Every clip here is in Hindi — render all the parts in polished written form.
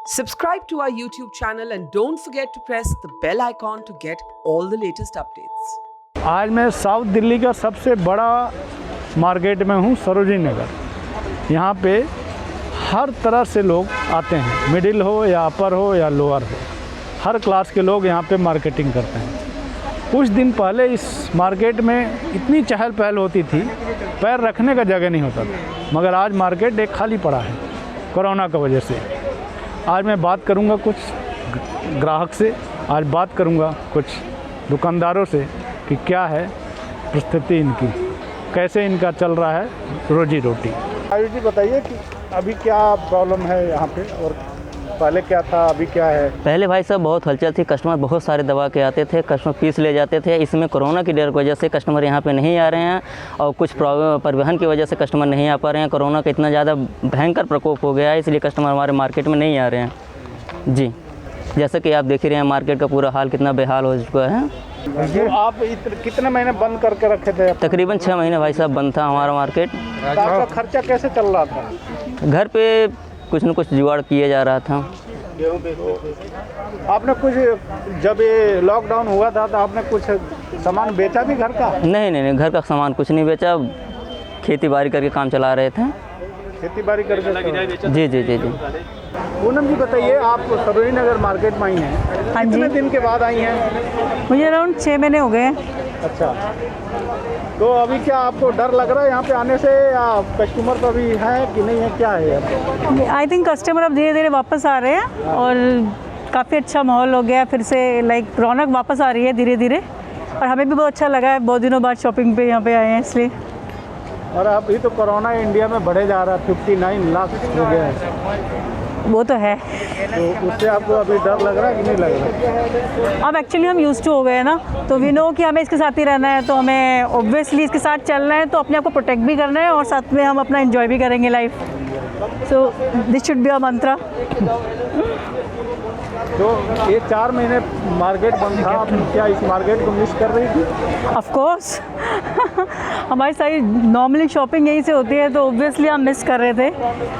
Subscribe to our YouTube channel and don't forget to press the bell icon to get all the latest updates. आज मैं साउथ दिल्ली का सबसे बड़ा मार्केट में हूँ, सरोजिनी नगर। यहाँ पे हर तरह से लोग आते हैं, मिडिल हो या अपर हो या लोअर हो, हर क्लास के लोग यहाँ पे मार्केटिंग करते हैं। कुछ दिन पहले इस मार्केट में इतनी चहल पहल होती थी, पैर रखने का जगह नहीं होता था, मगर आज मार्केट एक खाली पड़ा है कोरोना की वजह से। आज मैं बात करूँगा कुछ ग्राहक से, आज बात करूँगा कुछ दुकानदारों से कि क्या है परिस्थिति इनकी, कैसे इनका चल रहा है रोजी रोटी। आयुष जी बताइए कि अभी क्या प्रॉब्लम है यहाँ पे और पहले क्या था अभी क्या है? पहले भाई साहब बहुत हलचल थी, कस्टमर बहुत सारे दवा के आते थे, कस्टमर पीस ले जाते थे। इसमें कोरोना की डर की वजह से कस्टमर यहाँ पे नहीं आ रहे हैं और कुछ परिवहन की वजह से कस्टमर नहीं आ पा रहे हैं। कोरोना का इतना ज़्यादा भयंकर प्रकोप हो गया है, इसलिए कस्टमर हमारे मार्केट में नहीं आ रहे हैं जी। जैसा कि आप देख ही रहे हैं मार्केट का पूरा हाल कितना बेहाल हो चुका है। तो आप कितने महीने बंद करके रखे थे? तकरीबन 6 महीने भाई साहब बंद था हमारा मार्केट। तो आपका खर्चा कैसे चल रहा था? घर पे कुछ न कुछ जुगाड़ किया जा रहा था। आपने कुछ, जब ये लॉकडाउन हुआ था तो आपने कुछ सामान बेचा भी घर का? नहीं, घर का सामान कुछ नहीं बेचा, खेती बाड़ी करके काम चला रहे थे। खेती बाड़ी करके? जी। पूनम जी बताइए, आप सरोजिनी नगर मार्केट में आई हैं, हाँ जी। कितने दिन के बाद आई हैं? मुझे अराउंड 6 महीने हो गए। अच्छा, तो अभी क्या आपको डर लग रहा है यहाँ पे आने से या कस्टमर तो अभी है कि नहीं है, क्या है? आई थिंक कस्टमर अब धीरे धीरे वापस आ रहे हैं और काफ़ी अच्छा माहौल हो गया, फिर से लाइक रौनक वापस आ रही है धीरे धीरे, और हमें भी बहुत अच्छा लगा है, बहुत दिनों बाद शॉपिंग पे यहाँ पे आए हैं इसलिए। और अभी तो कोरोना इंडिया में बढ़े जा रहा है, 59 लाख हो गया है। वो तो है। तो उससे आपको अभी डर लग रहा है कि नहीं लग रहा? अब एक्चुअली हम यूज्ड टू हो गए हैं ना, तो वी नो कि हमें इसके साथ ही रहना है, तो हमें ऑब्वियसली इसके साथ चलना है, तो अपने आप को प्रोटेक्ट भी करना है और साथ में हम अपना एंजॉय भी करेंगे life. So this should be a mantra. तो ये 4 महीने मार्केट बंद था, आप क्या इस मार्केट को मिस कर रही थी? ऑफ कोर्स हमारी सारी नॉर्मली शॉपिंग यहीं से होती है, तो ऑब्वियसली हम मिस कर रहे थे।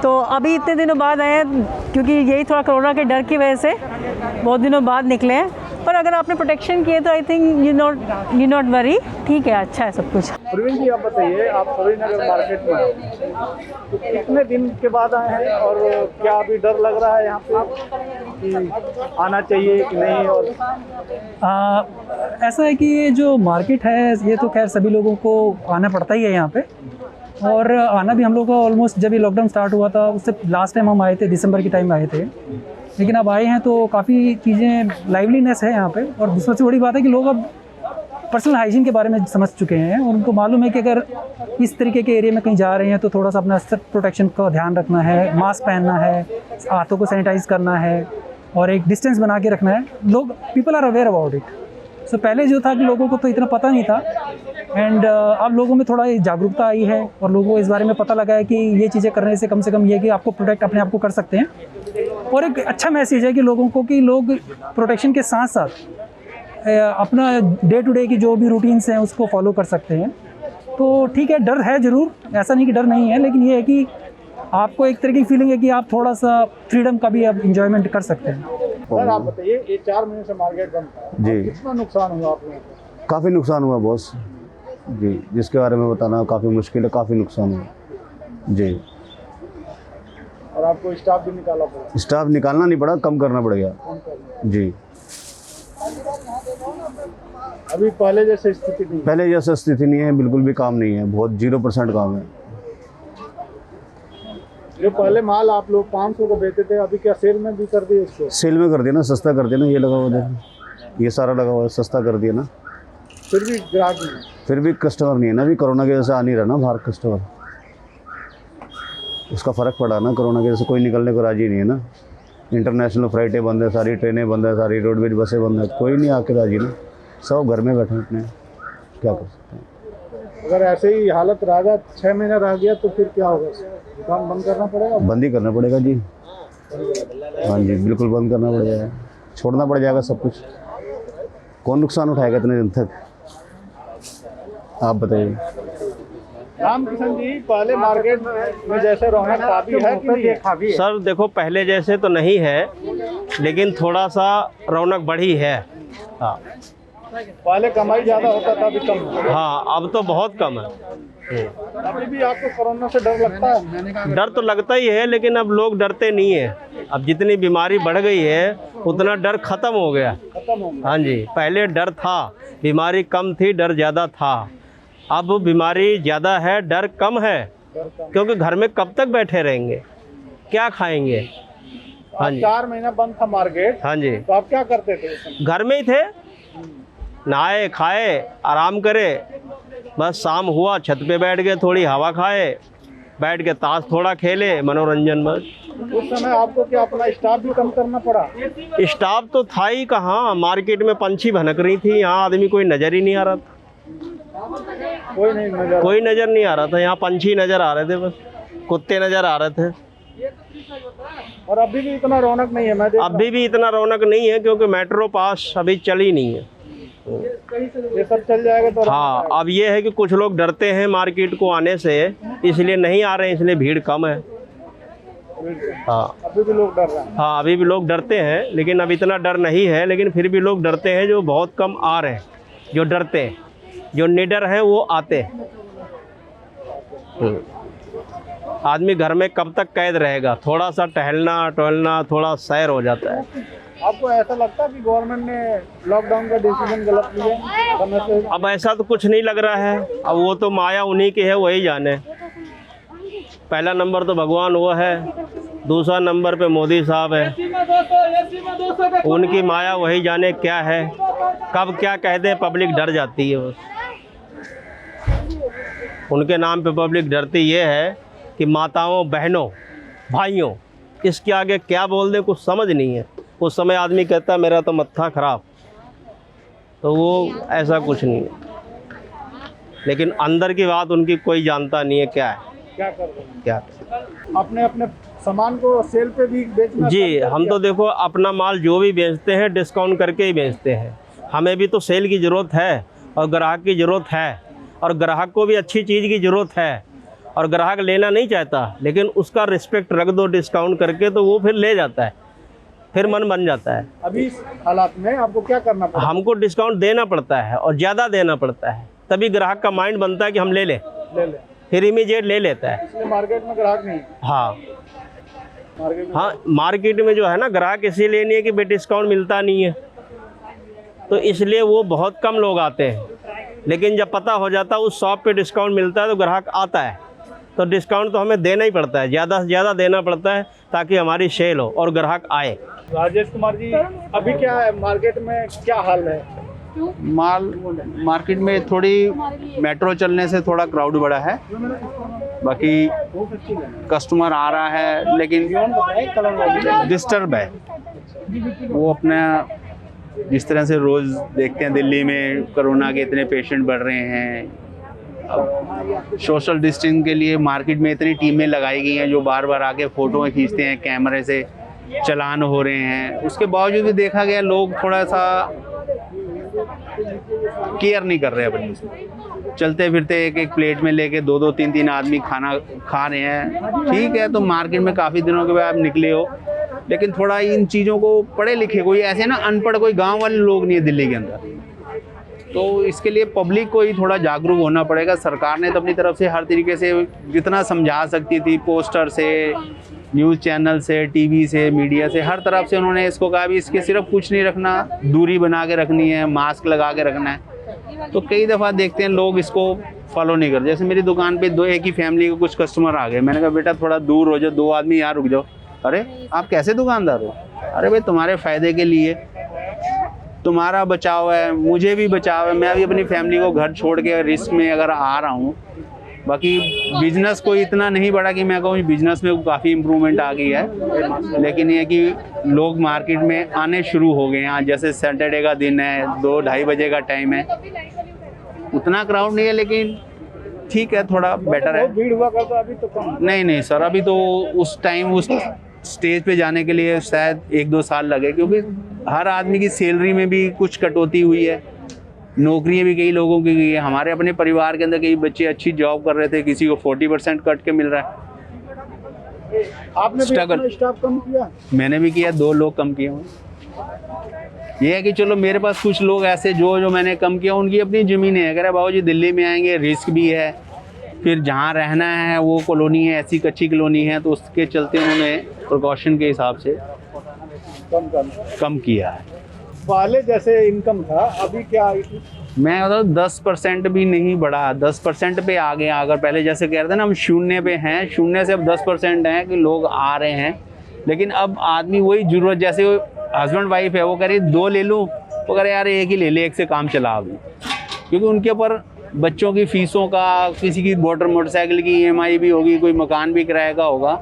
तो अभी इतने दिनों बाद आए हैं, क्योंकि यही थोड़ा कोरोना के डर की वजह से बहुत दिनों बाद निकले हैं। पर अगर आपने प्रोटेक्शन किए तो I think you not worry, ठीक है, अच्छा है सब कुछ। प्रवीण जी आप बताइए, आप सरोजिनी नगर मार्केट में तो कितने दिन के बाद आए हैं और क्या अभी डर लग रहा है यहाँ पे कि आना चाहिए कि नहीं? और ऐसा है कि ये जो मार्केट है ये तो खैर सभी लोगों को आना पड़ता ही है यहाँ पे, और आना भी हम लोग का ऑलमोस्ट जब ये लॉकडाउन स्टार्ट हुआ था उससे लास्ट टाइम हम आए थे, दिसंबर के टाइम आए थे, लेकिन अब आए हैं तो काफ़ी चीज़ें लाइवलीनेस है यहाँ पे। और दूसरी सबसे बड़ी बात है कि लोग अब पर्सनल हाइजीन के बारे में समझ चुके हैं और उनको मालूम है कि अगर इस तरीके के एरिया में कहीं जा रहे हैं तो थोड़ा सा अपना सेल्फ प्रोटेक्शन का ध्यान रखना है, मास्क पहनना है, हाथों को सैनिटाइज करना है और एक डिस्टेंस बना के रखना है। लोग people are aware about it. So पहले जो था कि लोगों को तो इतना पता नहीं था, एंड अब लोगों में थोड़ा जागरूकता आई है और लोगों को इस बारे में पता लगा है कि ये चीज़ें करने से कम ये कि आपको प्रोटेक्ट अपने आप को कर सकते हैं। और एक अच्छा मैसेज है कि लोगों को कि लोग प्रोटेक्शन के साथ साथ अपना डे टू डे की जो भी रूटीन्स हैं उसको फॉलो कर सकते हैं। तो ठीक है, डर है ज़रूर, ऐसा नहीं कि डर नहीं है, लेकिन ये है कि आपको एक तरह की फीलिंग है कि आप थोड़ा सा फ्रीडम का भी अब इंजॉयमेंट कर सकते हैं। सर आप बताइए, ये 4 महीने से मार्केट बंद था जी, कितना नुकसान हुआ आप लोगों को? काफ़ी नुकसान हुआ बॉस जी, जिसके बारे में बताना काफ़ी मुश्किल है, काफ़ी नुकसान हुआ जी। और आपको स्टाफ भी निकाला पड़ा? स्टाफ निकालना नहीं पड़ा, कम करना पड़ गया जी। अभी पहले जैसे स्थिति नहीं? पहले जैसा स्थिति नहीं है, बिल्कुल भी काम नहीं है, बहुत 0% काम है। जो पहले माल आप लोग 500 को बेचते थे, अभी क्या सेल में भी कर दिए इसको? सेल में कर दिया ना, सस्ता कर दिया ना, ये लगा हुआ देखो, ये सारा लगा हुआ है, सस्ता कर दिया ना। फिर भी ग्राहक नहीं? फिर भी कस्टमर नहीं है ना, अभी कोरोना की वजह से आ नहीं रहा ना बाहर कस्टमर, उसका फ़र्क पड़ा ना। कोरोना की वजह से कोई निकलने को राजी नहीं है ना, इंटरनेशनल फ्लाइटें बंद है, सारी ट्रेनें बंद है, सारी रोडवेज बसें बंद है, कोई नहीं आके राजी ना, सब घर में बैठे अपने, क्या कर सकते हैं। अगर ऐसे ही हालत रहेगा, 6 महीने रह गया तो फिर क्या होगा? दुकान बंद करना पड़ेगा? बंद ही करना पड़ेगा जी, हाँ जी, बिल्कुल बंद करना पड़ेगा, छोड़ना पड़ जाएगा सब कुछ। कौन नुकसान उठाएगा इतने दिन तक, आप बताइए। रामकिशन जी, पहले मार्केट में जैसे रौनक काफी है कि नहीं है? सर देखो पहले जैसे तो नहीं है, लेकिन थोड़ा सा रौनक बढ़ी है। हाँ पहले कमाई ज्यादा होता था, अभी कम है। हाँ, अब तो बहुत कम है। अभी भी आपको कोरोना से डर लगता है? डर तो लगता ही है, लेकिन अब लोग डरते नहीं है। अब जितनी बीमारी बढ़ गई है उतना डर खत्म हो गया। खत्म हो गया। हाँ जी, पहले डर था, बीमारी कम थी, डर ज़्यादा था। अब बीमारी ज़्यादा है, डर कम है, क्योंकि घर में कब तक बैठे रहेंगे, क्या खाएंगे। हाँ जी, 4 महीना बंद था मार्केट, हाँ जी, तो आप क्या करते थे उस समय? घर में ही थे, नहाए खाए आराम करे, बस शाम हुआ छत पे बैठ गए, थोड़ी हवा खाए, बैठ के ताश थोड़ा खेले, मनोरंजन बस। उस समय आपको क्या अपना स्टाफ भी कम करना पड़ा? स्टाफ तो था ही कहाँ, मार्केट में पंछी भनक रही थी, यहाँ आदमी कोई नज़र ही नहीं आ रहा था। कोई नज़र नहीं आ रहा था, यहाँ पंछी नज़र आ रहे थे, बस कुत्ते नज़र आ रहे थे। और अभी भी इतना रौनक नहीं है? मैं देख अभी भी इतना रौनक नहीं है, क्योंकि मेट्रो पास अभी चली नहीं है। ये सब चल जाएगा तो हाँ, अब ये है कि कुछ लोग डरते हैं मार्केट को आने से, इसलिए नहीं आ रहे हैं, इसलिए भीड़ कम है। हाँ, अभी भी लोग डर रहे हैं। हाँ अभी भी लोग डरते हैं, लेकिन अब इतना डर नहीं है, लेकिन फिर भी लोग डरते हैं, जो बहुत कम आ रहे हैं। जो डरते हैं, जो निडर हैं वो आते हैं। आदमी घर में कब तक कैद रहेगा, थोड़ा सा टहलना थोड़ा सैर हो जाता है। आपको ऐसा लगता है कि गवर्नमेंट ने लॉकडाउन का डिसीजन गलत लिया समय से? अब ऐसा तो कुछ नहीं लग रहा है, अब वो तो माया उन्हीं की है, वही जाने। पहला नंबर तो भगवान वो है, दूसरा नंबर पे मोदी साहब है, उनकी माया वही जाने क्या है, कब क्या कह दे, पब्लिक डर जाती है। बस उनके नाम पे पब्लिक डरती ये है कि माताओं बहनों भाइयों, इसके आगे क्या बोल दे कुछ समझ नहीं है। उस समय आदमी कहता मेरा तो मत्था खराब, तो वो ऐसा कुछ नहीं है, लेकिन अंदर की बात उनकी कोई जानता नहीं है क्या है, क्या कर रहे हैं? क्या। अपने अपने सामान को सेल पे भी बेचना? जी, हम तो देखो अपना माल जो भी बेचते हैं डिस्काउंट करके ही बेचते हैं। हमें भी तो सेल की ज़रूरत है और ग्राहक की ज़रूरत है, और ग्राहक को भी अच्छी चीज़ की ज़रूरत है, और ग्राहक लेना नहीं चाहता, लेकिन उसका रिस्पेक्ट रख दो डिस्काउंट करके, तो वो फिर ले जाता है, फिर मन बन जाता है। अभी इस हालात में आपको क्या करना पड़ता है? हमको डिस्काउंट देना पड़ता है, और ज़्यादा देना पड़ता है, तभी ग्राहक का माइंड बनता है कि हम ले लें, फिर इमीडिएट ले लेता है। इसलिए मार्केट में ग्राहक नहीं? हाँ हाँ, मार्केट में जो है ना ग्राहक इसीलिए नहीं है कि भाई डिस्काउंट मिलता नहीं है, तो इसलिए वो बहुत कम लोग आते हैं। लेकिन जब पता हो जाता है उस शॉप पे डिस्काउंट मिलता है तो ग्राहक आता है, तो डिस्काउंट तो हमें देना ही पड़ता है, ज़्यादा से ज़्यादा देना पड़ता है, ताकि हमारी सेल हो और ग्राहक आए। राजेश कुमार जी, अभी क्या है मार्केट में, क्या हाल है? मार्केट में थोड़ी मेट्रो चलने से थोड़ा क्राउड बढ़ा है, बाकी कस्टमर आ रहा है, लेकिन डिस्टर्ब है। वो अपना जिस तरह से रोज़ देखते हैं दिल्ली में कोरोना के इतने पेशेंट बढ़ रहे हैं, अब सोशल डिस्टेंस के लिए मार्केट में इतनी टीमें लगाई गई हैं जो बार बार आके फ़ोटोएं खींचते हैं, कैमरे से चलान हो रहे हैं। उसके बावजूद भी देखा गया लोग थोड़ा सा केयर नहीं कर रहे अपनी, चलते फिरते एक एक प्लेट में लेके 2-2 3-3 आदमी खाना खा रहे हैं। ठीक है, तो मार्केट में काफ़ी दिनों के बाद आप निकले हो, लेकिन थोड़ा इन चीज़ों को पढ़े लिखे, कोई ऐसे ना अनपढ़ कोई गांव वाले लोग नहीं है दिल्ली के अंदर, तो इसके लिए पब्लिक को ही थोड़ा जागरूक होना पड़ेगा। सरकार ने तो अपनी तरफ से हर तरीके से जितना समझा सकती थी, पोस्टर से, न्यूज़ चैनल से, टीवी से, मीडिया से, हर तरफ से उन्होंने इसको कहा भी इसके सिर्फ कुछ नहीं रखना, दूरी बना के रखनी है, मास्क लगा के रखना है। तो कई दफ़ा देखते हैं लोग इसको फॉलो नहीं करते। जैसे मेरी दुकान पे एक ही फैमिली के कुछ कस्टमर आ गए, मैंने कहा बेटा थोड़ा दूर हो जाओ, 2 आदमी यहाँ रुक जाओ। अरे आप कैसे दुकानदार हो? अरे भाई तुम्हारे फ़ायदे के लिए, तुम्हारा बचाव है, मुझे भी बचाव है, मैं भी अपनी फैमिली को घर छोड़ के रिस्क में अगर आ रहा हूँ। बाकी बिजनेस कोई इतना नहीं बढ़ा कि मैं कहूँ बिजनेस में काफ़ी इम्प्रूवमेंट आ गई है, लेकिन ये कि लोग मार्केट में आने शुरू हो गए हैं। जैसे सैटरडे का दिन है, 2-2:30 बजे का टाइम है, उतना क्राउड नहीं है, लेकिन ठीक है, थोड़ा बेटर है। भीड़ हुआ करता अभी तो कम? नहीं सर, अभी तो उस टाइम उस स्टेज पे जाने के लिए शायद 1-2 साल लगे, क्योंकि हर आदमी की सैलरी में भी कुछ कटौती हुई है, नौकरियां भी कई लोगों की गई है। हमारे अपने परिवार के अंदर कई बच्चे अच्छी जॉब कर रहे थे, किसी को 40% कट के मिल रहा है। आपने भी Struggle. अपना स्टाफ कम किया? मैंने भी किया, 2 लोग कम किए हुए। ये है कि चलो मेरे पास कुछ लोग ऐसे जो मैंने कम किया, उनकी अपनी ज़मीन है, कह रहे बाबू जी दिल्ली में आएंगे, रिस्क भी है, फिर जहाँ रहना है वो कॉलोनी है, ऐसी कच्ची कॉलोनी है, तो उसके चलते उन्होंने प्रिकॉशन के हिसाब से कम किया है। पहले जैसे इनकम था अभी क्या? मैं बताऊँ 10% भी नहीं बढ़ा, 10% पे आ गया। अगर पहले जैसे कह रहे थे ना हम शून्य पे हैं, शून्य से अब 10% हैं कि लोग आ रहे हैं। लेकिन अब आदमी वही ज़रूरत, जैसे हस्बैंड वाइफ है, वो कह रही 2 ले लूँ, वो कह रहे यार एक ही ले ले, एक से काम चला अभी, क्योंकि उनके ऊपर बच्चों की फ़ीसों का, किसी की मोटरसाइकिल की EMI भी होगी, कोई मकान भी किराए का होगा,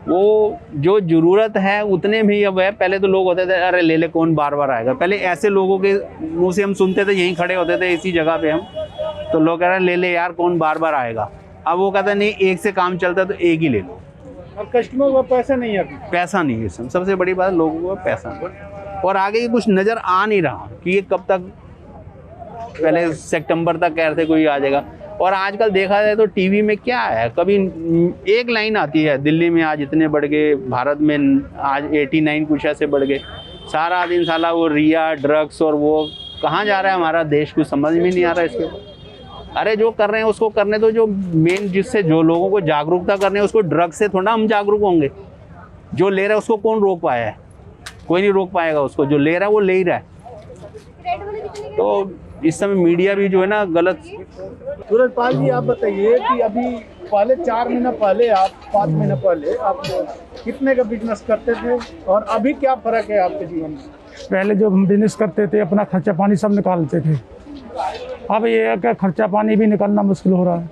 वो जो ज़रूरत है उतने में ही अब है। पहले तो लोग होते थे अरे ले ले, कौन बार बार आएगा। पहले ऐसे लोगों के मुंह से हम सुनते थे, यहीं खड़े होते थे इसी जगह पे हम, तो लोग कह रहे हैं ले ले यार, कौन बार बार आएगा। अब वो कहता नहीं, एक से काम चलता है तो एक ही ले लो। और कस्टमर को पैसा नहीं है? पैसा नहीं है, सबसे बड़ी बात लोगों को पैसा नहीं। और आगे कुछ नज़र आ नहीं रहा कि ये कब तक, पहले सितंबर तक कह रहे थे कोई आ जाएगा। और आजकल देखा जाए तो टीवी में क्या है, कभी एक लाइन आती है दिल्ली में आज इतने बढ़ गए, भारत में आज 89 कुछ ऐसे बढ़ गए। सारा दिन साला वो रिया, ड्रग्स और वो कहाँ जा रहा है हमारा देश, कुछ समझ में नहीं आ रहा है इसके ऊपर। अरे जो कर रहे हैं उसको करने दो, जो मेन जिससे जो लोगों को जागरूकता करने है उसको। ड्रग्स से थोड़ा हम जागरूक होंगे, जो ले रहा है उसको कौन रोक पाया है? कोई नहीं रोक पाएगा उसको, जो ले रहा है वो ले ही रहा है। तो इस समय मीडिया भी जो है ना गलत। सूरजपाल जी आप बताइए कि अभी पहले 4 महीना पहले, आप 5 महीना पहले आप कितने का बिजनेस करते थे और अभी क्या फ़र्क है आपके जीवन में? पहले जो हम बिजनेस करते थे अपना खर्चा पानी सब निकालते थे, अब ये है कि खर्चा पानी भी निकालना मुश्किल हो रहा है।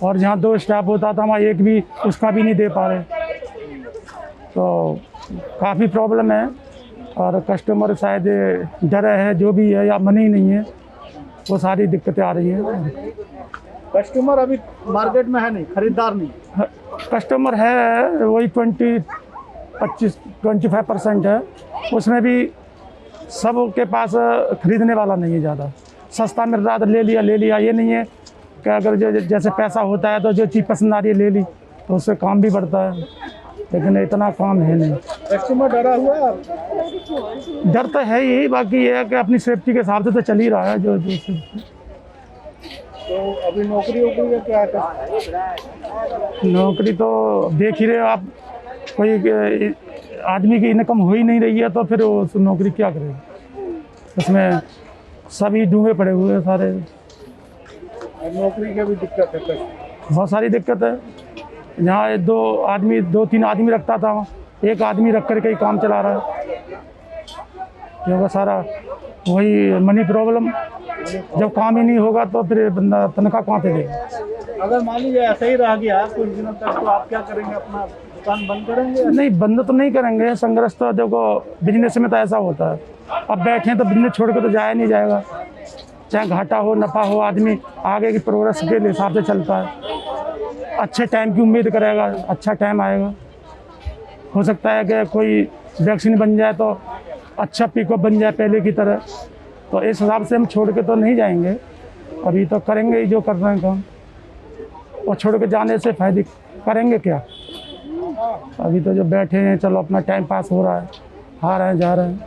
और जहाँ 2 स्टाफ होता था वहाँ एक भी उसका भी नहीं दे पा रहे, तो काफ़ी प्रॉब्लम है। और कस्टमर शायद डर है जो भी है, या मनी नहीं है, वो सारी दिक्कतें आ रही हैं। कस्टमर अभी मार्केट में है नहीं, खरीदार नहीं। कस्टमर है वही 25% है, उसमें भी सबके पास खरीदने वाला नहीं है ज़्यादा। सस्ता मिल रहा तो ले लिया। ये नहीं है कि अगर जैसे पैसा होता है तो जो चीज़ पसंद आ रही है ले ली, तो उससे काम भी बढ़ता है, लेकिन इतना काम है नहीं। कस्टमर डरा हुआ है? डर तो है ही, बाकी ये है कि अपनी सेफ्टी के हिसाब से तो चल ही रहा है जो तो अभी नौकरी का क्या है? नौकरी तो देख ही रहे हो आप, कोई आदमी की इनकम हो ही नहीं रही है, तो फिर वो नौकरी क्या करेगा? उसमें सभी डूबे पड़े हुए हैं सारे। नौकरी की भी दिक्कत है, बहुत सारी दिक्कत है। जहाँ 2-3 आदमी रखता था, एक आदमी रख करके ही काम चला रहा है, क्योंकि सारा वही मनी प्रॉब्लम। जब काम ही नहीं होगा तो फिर बंदा तनख्वाह कहाँ पे देगा? अगर मान लीजिए ऐसा ही रह गया कुछ दिनों तक, तो आप क्या करेंगे? अपना दुकान बंद करेंगे? नहीं, बंद तो नहीं करेंगे। संघर्ष तो देखो बिजनेस में तो ऐसा होता है, अब बैठे तो बिजनेस छोड़ के तो जाया नहीं जाएगा। चाहे घाटा हो नफ़ा हो, आदमी आगे की प्रोग्रेस के हिसाब से चलता है। अच्छे टाइम की उम्मीद करेगा, अच्छा टाइम आएगा। हो सकता है कि कोई वैक्सीन बन जाए तो अच्छा पिकअप बन जाए पहले की तरह, तो इस हिसाब से हम छोड़ के तो नहीं जाएंगे। अभी तो करेंगे ही जो कर रहे हैं काम, और छोड़ के जाने से फायदे करेंगे क्या? अभी तो जो बैठे हैं, चलो अपना टाइम पास हो रहा है, आ रहे हैं जा रहे हैं।